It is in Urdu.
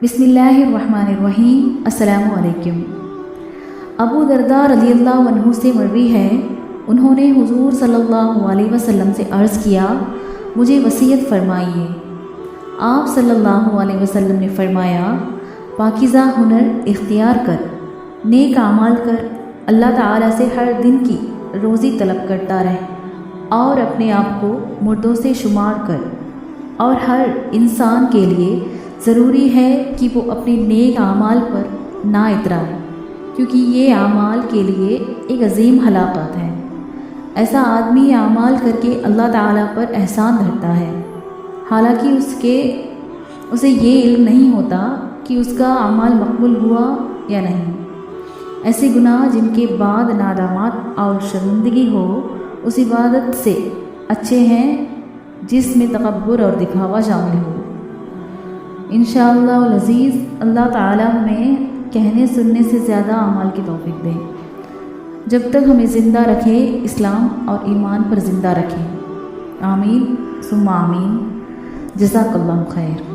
بسم اللہ الرحمن الرحیم۔ السلام علیکم۔ ابو درداء رضی اللہ عنہ سے مروی ہے، انہوں نے حضور صلی اللہ علیہ وسلم سے عرض کیا، مجھے وصیت فرمائیے۔ آپ صلی اللہ علیہ وسلم نے فرمایا، پاکیزہ ہنر اختیار کر، نیک اعمال کر، اللہ تعالیٰ سے ہر دن کی روزی طلب کرتا رہ، اور اپنے آپ کو مردوں سے شمار کر۔ اور ہر انسان کے لیے ضروری ہے کہ وہ اپنے نیک اعمال پر نہ اترائے، کیونکہ یہ اعمال کے لیے ایک عظیم ہلاکت ہے۔ ایسا آدمی اعمال کر کے اللہ تعالیٰ پر احسان دھرتا ہے، حالانکہ اسے یہ علم نہیں ہوتا کہ اس کا اعمال مقبول ہوا یا نہیں۔ ایسے گناہ جن کے بعد ندامت اور شرمندگی ہو، اس عبادت سے اچھے ہیں جس میں تکبر اور دکھاوا شامل ہو۔ انشاءاللہ العزیز اللہ تعالیٰ ہمیں کہنے سننے سے زیادہ اعمال کی توفیق دے، جب تک ہمیں زندہ رکھے، اسلام اور ایمان پر زندہ رکھے۔ آمین ثم آمین۔ جزاک اللہ خیر۔